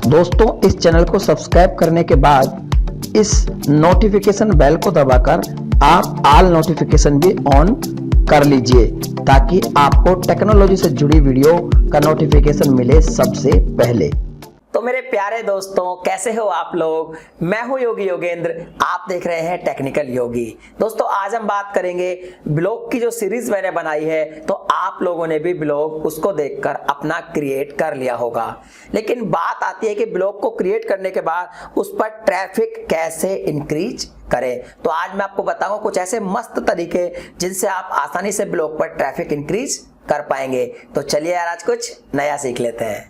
दोस्तों, इस चैनल को सब्सक्राइब करने के बाद इस नोटिफिकेशन बेल को दबाकर आप ऑल नोटिफिकेशन भी ऑन कर लीजिए ताकि आपको टेक्नोलॉजी से जुड़ी वीडियो का नोटिफिकेशन मिले सबसे पहले। तो मेरे प्यारे दोस्तों, कैसे हो आप लोग। मैं हूं योगी योगेंद्र, आप देख रहे हैं टेक्निकल योगी। दोस्तों, आज हम बात करेंगे ब्लॉग की जो सीरीज मैंने बनाई है, तो आप लोगों ने भी ब्लॉग उसको देखकर अपना क्रिएट कर लिया होगा। लेकिन बात आती है कि ब्लॉग को क्रिएट करने के बाद उस पर ट्रैफिक कैसे इंक्रीज करें। तो आज मैं आपको बताऊंगा कुछ ऐसे मस्त तरीके जिनसे आप आसानी से ब्लॉग पर ट्रैफिक इंक्रीज कर पाएंगे। तो चलिए यार, आज कुछ नया सीख लेते हैं।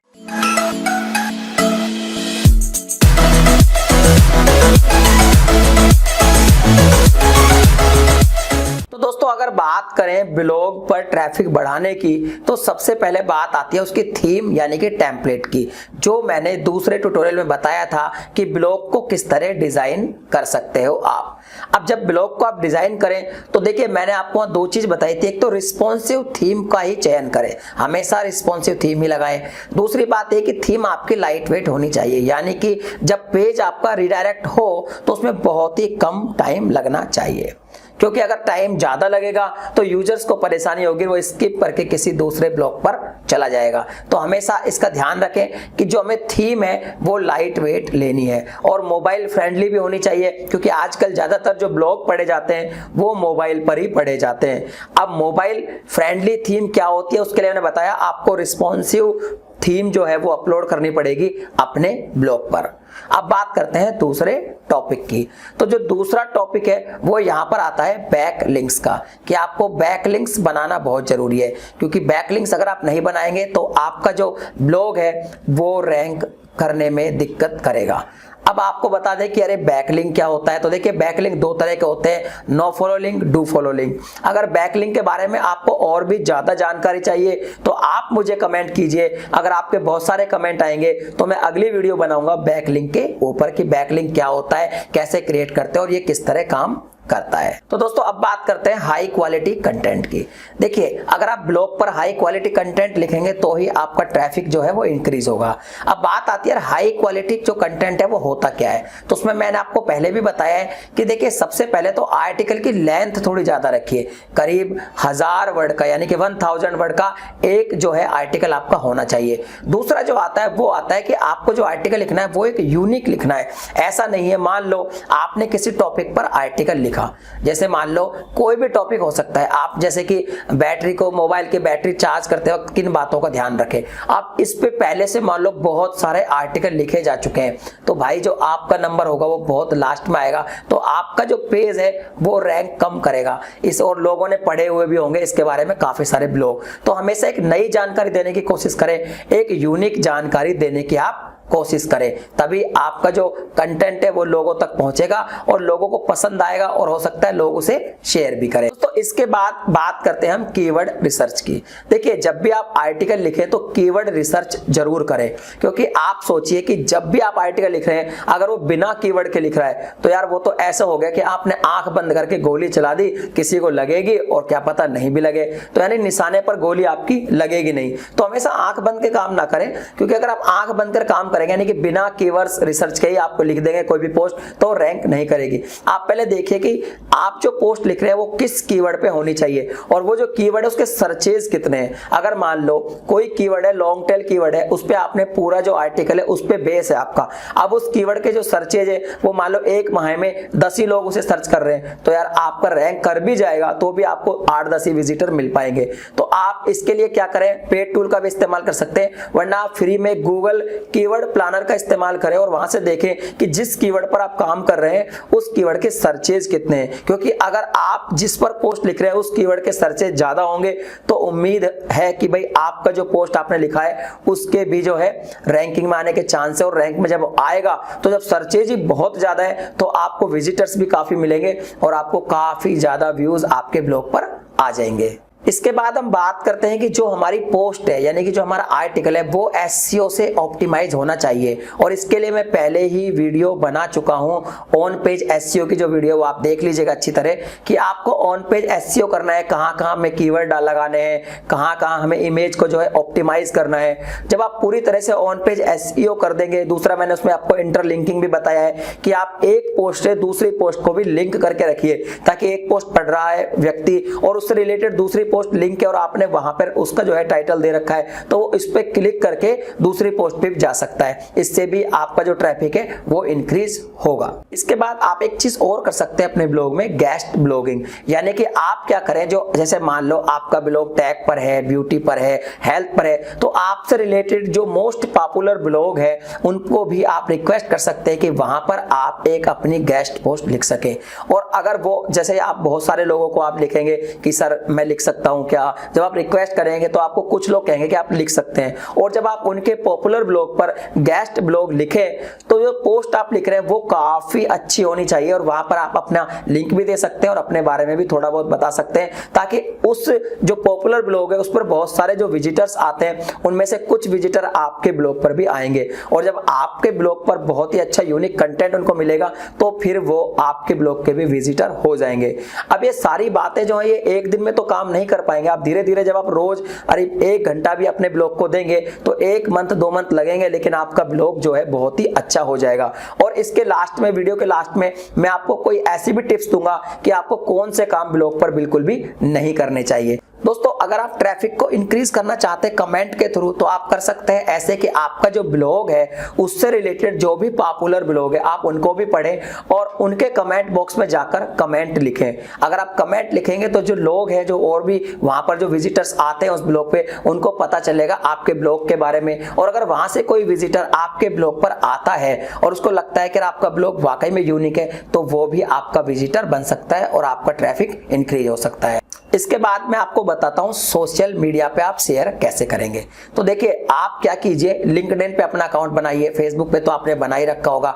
तो दोस्तों, अगर बात करें ब्लॉग पर ट्रैफिक बढ़ाने की, तो सबसे पहले बात आती है उसकी थीम यानी कि टेम्पलेट की, जो मैंने दूसरे ट्यूटोरियल में बताया था कि ब्लॉग को किस तरह डिजाइन कर सकते हो आप। अब जब ब्लॉग को आप डिजाइन करें तो देखिए, मैंने आपको दो चीज बताई थी। एक तो रिस्पॉन्सिव थीम का ही चयन करें, हमेशा रिस्पॉन्सिव थीम ही लगाएं। दूसरी बात है कि थीम आपकी लाइट वेट होनी चाहिए, यानी कि जब पेज आपका रिडायरेक्ट हो तो उसमें बहुत ही कम टाइम लगना चाहिए, क्योंकि अगर टाइम ज्यादा लगेगा तो यूजर्स को परेशानी होगी, वो स्किप करके किसी दूसरे ब्लॉग पर चला जाएगा। तो हमेशा इसका ध्यान रखें कि जो हमें थीम है वो लाइट वेट लेनी है और मोबाइल फ्रेंडली भी होनी चाहिए, क्योंकि आजकल ज्यादातर जो ब्लॉग पढ़े जाते हैं वो मोबाइल पर ही पढ़े जाते हैं। अब मोबाइल फ्रेंडली थीम क्या होती है, उसके लिए मैंने बताया आपको रिस्पॉन्सिव थीम जो है वो अपलोड करनी पड़ेगी अपने ब्लॉग पर। अब बात करते हैं दूसरे टॉपिक की। तो जो दूसरा टॉपिक है वो यहां पर आता है बैक लिंक्स का, कि आपको बैक लिंक्स बनाना बहुत जरूरी है, क्योंकि बैक लिंक्स अगर आप नहीं बनाएंगे तो आपका जो ब्लॉग है वो रैंक करने में दिक्कत करेगा। अब आपको बता दें कि अरे बैकलिंक क्या होता है। तो देखिए, बैकलिंक दो तरह के होते हैं, no follow link, do follow link. अगर बैकलिंक के बारे में आपको और भी ज्यादा जानकारी चाहिए तो आप मुझे कमेंट कीजिए। अगर आपके बहुत सारे कमेंट आएंगे तो मैं अगली वीडियो बनाऊंगा बैकलिंक के ऊपर कि बैकलिंक क्या होता है, कैसे क्रिएट करते हैं और ये किस तरह काम करता है। तो दोस्तों, अब बात करते हैं हाई क्वालिटी कंटेंट की। देखिए, अगर आप ब्लॉग पर हाई क्वालिटी कंटेंट लिखेंगे तो ही आपका ट्रैफिक जो है वो इंक्रीज होगा। अब बात आती है हाई क्वालिटी जो कंटेंट है वो होता क्या है। तो उसमें मैंने आपको पहले भी बताया है कि देखिए, सबसे पहले तो आर्टिकल की लेंथ थोड़ी ज्यादा रखिए, करीब 1000 वर्ड का यानी कि 1000 वर्ड का एक जो है आर्टिकल आपका होना चाहिए। दूसरा जो आता है वो आता है कि आपको जो आर्टिकल लिखना है वो एक यूनिक लिखना है। ऐसा नहीं है, मान लो आपने किसी टॉपिक पर आर्टिकल लिखा, जैसे मान लो कोई भी टॉपिक हो सकता है, आप जैसे कि बैटरी को, मोबाइल की बैटरी चार्ज करते वक्त किन बातों का ध्यान रखें। आप इस पे पहले से मान लो बहुत सारे आर्टिकल लिखे जा चुके हैं, तो भाई जो आपका नंबर होगा वो बहुत लास्ट में आएगा, तो आपका जो पेज है वो रैंक कम करेगा इस, और लोगों ने पढ़े हुए भी होंगे इसके बारे में काफी सारे ब्लॉग। तो हमेशा एक नई जानकारी देने की कोशिश करें, एक यूनिक जानकारी देने की आप कोशिश करें, तभी आपका जो कंटेंट है वो लोगों तक पहुंचेगा और लोगों को पसंद आएगा और हो सकता है लोग उसे शेयर भी करें। तो इसके बाद बात करते हैं हम कीवर्ड रिसर्च की। देखिए, जब भी आप आर्टिकल लिखें तो कीवर्ड रिसर्च जरूर करें, क्योंकि आप सोचिए कि जब भी आप आर्टिकल लिख रहे हैं अगर वो बिना कीवर्ड के लिख रहा है तो यार वो तो ऐसा हो गया कि आपने आंख बंद करके गोली चला दी, किसी को लगेगी और क्या पता नहीं भी लगे, तो यानी निशाने पर गोली आपकी लगेगी नहीं। तो हमेशा आंख बंद के काम ना करें, क्योंकि अगर आप आंख बंद कर काम करेंगे यानी कि बिना कीवर्ड्स रिसर्च के ही आपको लिख देंगे कोई भी पोस्ट, तो रैंक नहीं करेगी। आप पहले देखिए कि आप जो पोस्ट लिख रहे हैं वो किस कीवर्ड पे होनी चाहिए और वो जो कीवर्ड है उसके सर्चेज कितने हैं। अगर मान लो कोई कीवर्ड है, लॉन्ग टेल कीवर्ड है, उस पे आपने पूरा जो आर्टिकल है उस पे बेस है आपका, अब उस कीवर्ड के जो सर्चेज है वो मान लो एक माह में 10 ही लोग उसे सर्च कर रहे हैं, तो यार आपका रैंक कर भी जाएगा तो भी आपको 8-10 ही विजिटर मिल पाएंगे। तो आप इसके लिए क्या करें, पेड टूल का भी इस्तेमाल कर सकते हैं, वरना आप फ्री में गूगल कीवर्ड प्लानर का इस्तेमाल करें और वहां से देखें कि जिस कीवर्ड पर आप काम कर रहे हैं उस कीवर्ड के सर्चेज कितने हैं। क्योंकि अगर आप जिस पर पोस्ट लिख रहे हैं उस कीवर्ड के सर्चेज ज्यादा होंगे तो उम्मीद है कि भाई आपका जो पोस्ट आपने लिखा है उसके भी जो है रैंकिंग में आने के चांस है, और रैंक में जब आएगा तो जब सर्चेज ही बहुत ज्यादा है तो आपको विजिटर्स भी काफी मिलेंगे और आपको काफी ज्यादा व्यूज आपके ब्लॉग पर आ जाएंगे। इसके बाद हम बात करते हैं कि जो हमारी पोस्ट है यानी कि जो हमारा आर्टिकल है वो एसईओ से ऑप्टिमाइज होना चाहिए, और इसके लिए मैं पहले ही वीडियो बना चुका हूं ऑन पेज एसईओ की, जो वीडियो वो आप देख लीजिएगा अच्छी तरह कि आपको ऑन पेज एसईओ करना है, कहां-कहां हमें कीवर्ड लगाने हैं, कहां-कहां हमें इमेज को जो है ऑप्टिमाइज करना है। जब आप पूरी तरह से ऑन पेज एसईओ कर देंगे, दूसरा मैंने उसमें आपको इंटरलिंकिंग भी बताया है कि आप एक पोस्ट से दूसरी पोस्ट को भी लिंक करके रखिए, ताकि एक पोस्ट पढ़ रहा है व्यक्ति और उससे रिलेटेड दूसरी पोस्ट लिंक है और आपने वहां पर उसका जो है टाइटल दे रखा है, तो वो इस पे क्लिक करके दूसरी पोस्ट पे भी जा सकता है। इससे भी आपका जो ट्रैफिक है वो इंक्रीज होगा। इसके बाद आप एक चीज और कर सकते हैं अपने ब्लॉग में, गेस्ट ब्लॉगिंग, यानी कि आप क्या करें, जो जैसे मान लो आपका ब्लॉग टैग पर है, ब्यूटी पर है, हेल्थ पर है, तो आपसे रिलेटेड जो मोस्ट पॉपुलर ब्लॉग है उनको भी आप रिक्वेस्ट कर सकते हैं कि वहां पर आप एक अपनी गेस्ट पोस्ट लिख सके। और अगर वो जैसे आप बहुत सारे लोगों को आप लिखेंगे कि सर मैं लिख सकता हूं क्या, जब आप रिक्वेस्ट करेंगे तो आपको कुछ लोग कहेंगे कि आप लिख सकते हैं, और जब आप उनके पॉपुलर ब्लॉग पर गेस्ट ब्लॉग लिखे तो जो पोस्ट आप लिख रहे हैं वो काफी अच्छी होनी चाहिए, और वहां पर आप अपना लिंक भी दे सकते हैं और अपने बारे में भी थोड़ा बहुत बता सकते हैं, ताकि उस जो पॉपुलर ब्लॉग है उस पर बहुत सारे जो विजिटर्स आते हैं उनमें से कुछ विजिटर आपके ब्लॉग पर भी आएंगे, और जब आपके ब्लॉग पर बहुत ही अच्छा यूनिक कंटेंट उनको मिलेगा तो फिर वो आपके ब्लॉग के भी विजिटर हो जाएंगे। अब ये सारी बातें जो है ये एक दिन में तो काम नहीं कर पाएंगे, आप धीरे धीरे जब आप रोज अरे 1 घंटा भी अपने ब्लॉग को देंगे तो 1 मंथ 2 मंथ लगेंगे, लेकिन आपका ब्लॉग जो है बहुत ही अच्छा हो जाएगा। और इसके लास्ट में, वीडियो के लास्ट में मैं आपको कोई ऐसी भी टिप्स दूंगा कि आपको कौन से काम ब्लॉग पर बिल्कुल भी नहीं करने चाहिए। दोस्तों अगर आप ट्रैफिक को इंक्रीज करना चाहते हैं कमेंट के थ्रू, तो आप कर सकते हैं ऐसे कि आपका जो ब्लॉग है उससे रिलेटेड जो भी पॉपुलर ब्लॉग है आप उनको भी पढ़ें और उनके कमेंट बॉक्स में जाकर कमेंट लिखें। अगर आप कमेंट लिखेंगे तो जो लोग हैं, जो और भी वहां पर जो विजिटर्स आते हैं उस ब्लॉग पे, उनको पता चलेगा आपके ब्लॉग के बारे में, और अगर वहां से कोई विजिटर आपके ब्लॉग पर आता है और उसको लगता है कि आपका ब्लॉग वाकई में यूनिक है, तो वो भी आपका विजिटर बन सकता है और आपका ट्रैफिक इंक्रीज हो सकता है। इसके बाद मैं आपको बताता हूं सोशल मीडिया पे आप शेयर कैसे करेंगे। तो देखिए आप क्या कीजिए, लिंक्डइन पे अपना अकाउंट बनाइए, फेसबुक पे तो आपने बना ही रखा होगा।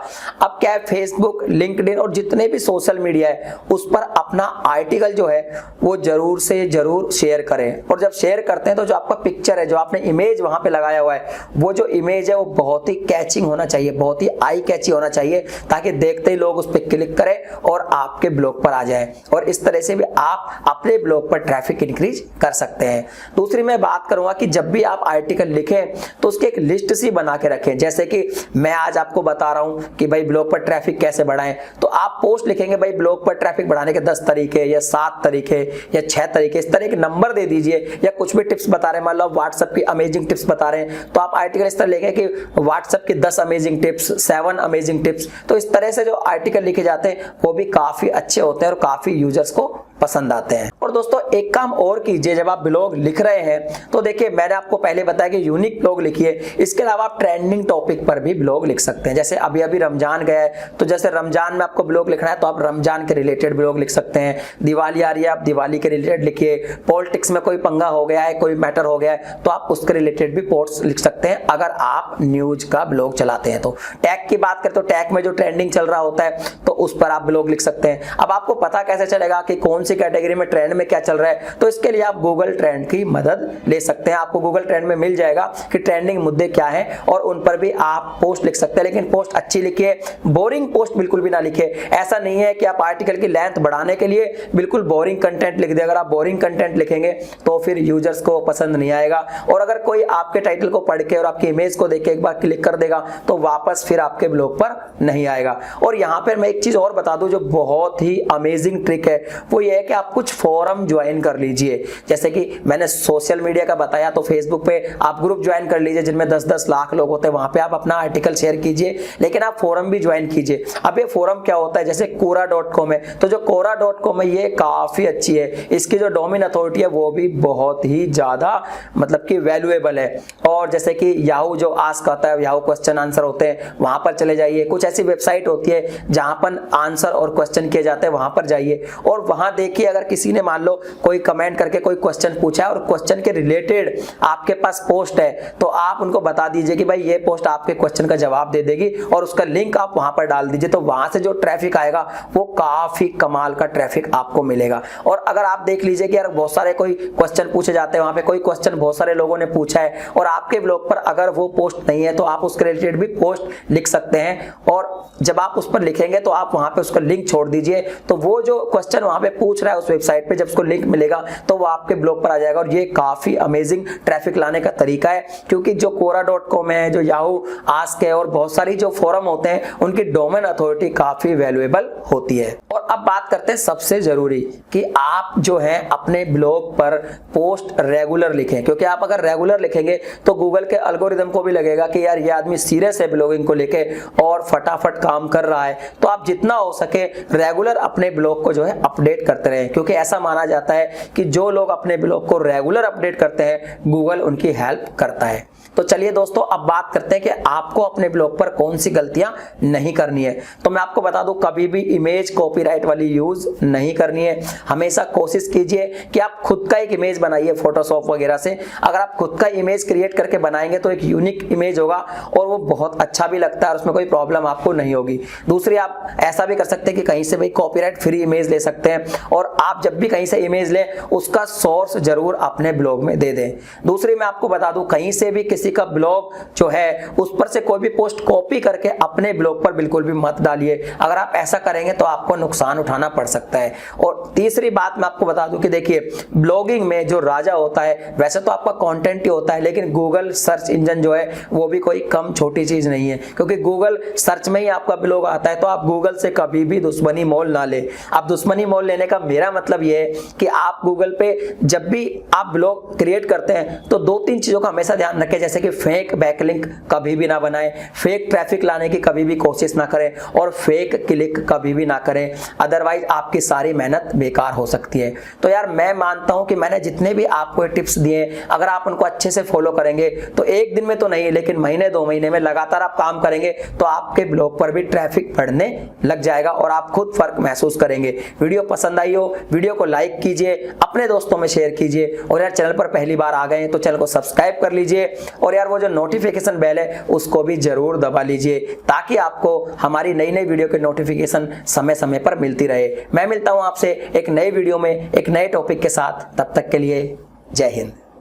अब क्या है, फेसबुक, लिंक्डइन और जितने भी सोशल मीडिया है उस पर अपना आर्टिकल जो है वो जरूर से जरूर शेयर करें, और जब शेयर करते हैं तो जो आपका पिक्चर है, जो आपने इमेज वहां पे लगाया हुआ है, वो जो इमेज है वो बहुत ही कैचिंग होना चाहिए, बहुत ही आई कैची होना चाहिए, ताकि देखते ही लोग उस पर क्लिक करें और आपके ब्लॉग पर आ जाए, और इस तरह से भी आप अपने ब्लॉग पर ट्रैफिक इंक्रीज कर सकते हैं। दूसरी मैं बात करूंगा कि जब भी आप आर्टिकल लिखें तो उसकी एक लिस्ट सी बना के रखें, जैसे कि मैं आज आपको बता रहा हूं कि भाई ब्लॉग पर ट्रैफिक कैसे बढ़ाएं, तो आप पोस्ट लिखेंगे भाई ब्लॉग पर ट्रैफिक बढ़ाने के 10 तरीके या 7 तरीके या 6 तरीके, इस तरह के नंबर दे दीजिए, या कुछ भी टिप्स बता रहे हैं, मान लो व्हाट्सएप की अमेजिंग टिप्स बता रहे हैं तो आप आर्टिकल इस तरह लिखें कि व्हाट्सएप की 10 अमेजिंग टिप्स, 7 अमेजिंग टिप्स। तो इस तरह से जो आर्टिकल लिखे जाते हैं वो भी काफी अच्छे होते हैं और काफी यूजर्स को पसंद आते हैं। और दोस्तों एक काम और कीजिए, जब आप ब्लॉग लिख रहे हैं तो देखिए मैंने आपको पहले बताया कि यूनिक ब्लॉग लिखिए, इसके अलावा आप ट्रेंडिंग टॉपिक पर भी ब्लॉग लिख सकते हैं। जैसे अभी अभी रमजान गया है, तो जैसे रमजान में आपको ब्लॉग लिखना है तो आप रमजान के रिलेटेड ब्लॉग लिख सकते हैं। दिवाली आ रही है, आप दिवाली के रिलेटेड लिखिए। पॉलिटिक्स में कोई पंगा हो गया है, कोई मैटर हो गया है, तो आप उसके रिलेटेड भी पोस्ट लिख सकते हैं अगर आप न्यूज का ब्लॉग चलाते हैं। तो टैग की बात करें तो टैग में जो ट्रेंडिंग चल रहा होता है तो उस पर आप ब्लॉग लिख सकते हैं। अब आपको पता कैसे चलेगा कि कौन सी कैटेगरी में ट्रेंड में क्या चल रहा है, तो इसके लिए आप गूगल ट्रेंड की मदद ले सकते हैं। आपको गूगल ट्रेंड में मिल जाएगा कि ट्रेंडिंग मुद्दे क्या हैं और उन पर भी आप पोस्ट लिख सकते हैं, लेकिन पोस्ट अच्छी लिखिए, बोरिंग पोस्ट बिल्कुल भी ना लिखिए। ऐसा नहीं है कि आप आर्टिकल की लेंथ बढ़ाने के लिए बिल्कुल बोरिंग कंटेंट लिख दे। अगर आप बोरिंग कंटेंट लिखेंगे तो फिर यूजर्स को पसंद नहीं आएगा, और अगर कोई आपके टाइटल को पढ़ के और आपकी इमेज को देख के एक बार क्लिक कर देगा तो वापस फिर आपके ब्लॉग पर नहीं आएगा। और यहाँ पर मैं एक चीज और बता दूं जो बहुत ही अमेजिंग ट्रिक है, वो ये है कि आप कुछ फोरम ज्वाइन कर लीजिए। जैसे कि मैंने सोशल मीडिया का बताया, तो फेसबुक पे आप ग्रुप ज्वाइन कर लीजिए जिनमें 10-10 लाख लोग होते हैं, वहां पे आप अपना आर्टिकल शेयर कीजिए, लेकिन आप फोरम भी ज्वाइन कीजिए। अब ये फोरम क्या होता है, जैसे Quora.com है, तो जो Quora.com है ये काफी अच्छी है, इसकी जो डोमेन अथॉरिटी है वो भी बहुत ही ज्यादा मतलब कि वैल्यूएबल है। और जैसे कि याहू जो आस्क आता है, याहू क्वेश्चन आंसर होते हैं, वहां पर चले जाइए। कुछ ऐसी वेबसाइट होती है जहां पर आंसर और क्वेश्चन किए जाते हैं, वहां पर जाइए और वहां देखिए, अगर किसी ने मान लो कोई कमेंट करके कोई क्वेश्चन पूछा है और क्वेश्चन के रिलेटेड आपके पास पोस्ट है, तो आप उनको बता दीजिए कि भाई ये पोस्ट आपके क्वेश्चन का जवाब दे देगी और उसका लिंक आप वहां पर डाल दीजिए, तो वहां से जो ट्रैफिक आएगा वो काफी कमाल का ट्रैफिक आपको मिलेगा। और अगर आप देख लीजिए कि यार बहुत सारे कोई क्वेश्चन पूछे जाते हैं, वहां पे कोई क्वेश्चन बहुत सारे लोगों ने पूछा है और आपके ब्लॉग पर अगर वो पोस्ट नहीं है तो आप उसके रिलेटेड भी पोस्ट लिख सकते हैं। और जब आप उस पर लिखेंगे तो आप वहां पे उसका लिंक छोड़ दीजिए, तो वो जो क्वेश्चन वहां पे पूछ रहा है उस वेबसाइट पे जब उसको लिंक मिलेगा तो वो आपके ब्लॉग पर आ जाएगा। और ये काफी अमेजिंग ट्रैफिक लाने का तरीका है, क्योंकि जो quora.com है, जो याहू आस्क है और बहुत सारी जो फोरम होते हैं उनकी डोमेन अथॉरिटी काफी वैल्यूएबल होती है। और अब बात करते हैं सबसे जरूरी कि आप जो है अपने ब्लॉग पर पोस्ट रेगुलर लिखें, क्योंकि आप अगर रेगुलर लिखेंगे तो गूगल के एल्गोरिदम को भी लगेगा कि यार ये आदमी सीरियस है ब्लॉगिंग को लेके और फटाफट काम कर रहा है। तो आप जितना हो सके रेगुलर अपने ब्लॉग को जो है अपडेट करते रहें, क्योंकि ऐसा माना जाता है कि जो लोग अपने ब्लॉग को रेगुलर अपडेट करते हैं गूगल उनकी हेल्प करता है। तो चलिए दोस्तों, अब बात करते हैं कि आपको अपने ब्लॉग पर कौन सी गलतियां नहीं करनी है। तो मैं आपको बता दूं, कभी भी इमेज कॉपीराइट वाली यूज नहीं करनी है। हमेशा कोशिश कीजिए कि आप खुद का एक इमेज बनाइए फोटोशॉप वगैरह से। अगर आप खुद का इमेज क्रिएट करके बनाएंगे तो एक यूनिक इमेज होगा और वो बहुत अच्छा भी लगता है और उसमें कोई प्रॉब्लम आपको नहीं होगी। दूसरी, आप ऐसा भी कर सकते हैं कि कहीं से भाई कॉपीराइट फ्री इमेज ले सकते हैं, और आप जब भी कहीं से इमेज लें उसका सोर्स जरूर अपने ब्लॉग में दे दें। दूसरी, मैं आपको बता दूं, कहीं से भी किसी का ब्लॉग जो है उस पर से कोई भी पोस्ट कॉपी करके अपने ब्लॉग पर बिल्कुल भी मत डालिए। अगर आप ऐसा करेंगे तो आपको नुकसान उठाना पड़ सकता है। और तीसरी बात मैं आपको बता दूं कि देखिए, ब्लॉगिंग में जो राजा होता है, वैसे तो आपका कंटेंट ही होता है, लेकिन गूगल सर्च इंजन जो है वो भी कोई कम छोटी चीज नहीं है, क्योंकि गूगल सर्च में ही आपका ब्लॉग आता है। तो आप गूगल से कभी भी दुश्मनी मोल ना ले। आप दुश्मनी मोल लेने का मेरा मतलब ये है कि आप गूगल पे जब भी आप ब्लॉग क्रिएट करते हैं तो 2-3 चीजों का हमेशा ध्यान रखें, जैसे कि फेक बैकलिंक कभी भी ना बनाएं, फेक ट्रैफिक लाने की कभी भी कोशिश ना करें और फेक क्लिक कभी भी ना करें, अदरवाइज आपकी सारी मेहनत बेकार हो सकती है। तो यार मैं मानता हूं कि मैंने जितने भी आपको टिप्स दिए, अगर आप उनको अच्छे से फॉलो करेंगे तो एक दिन में तो नहीं, लेकिन महीने 2 महीने में लगातार आप काम करेंगे तो आपके ब्लॉग पर भी ट्रैफिक बढ़ने लग जाएगा और आप खुद फर्क महसूस करेंगे। वीडियो पसंद आई हो, वीडियो को लाइक कीजिए, अपने दोस्तों में शेयर कीजिए, और यार चैनल पर पहली बार आ गए हैं तो चैनल को सब्सक्राइब कर लीजिए, और यार वो जो नोटिफिकेशन बेल है उसको भी जरूर दबा लीजिए, ताकि आपको हमारी नई नई वीडियो के नोटिफिकेशन समय समय पर मिलती रहे। मैं मिलता हूं आपसे एक नई वीडियो में एक नए टॉपिक के साथ, तब तक के लिए जय हिंद।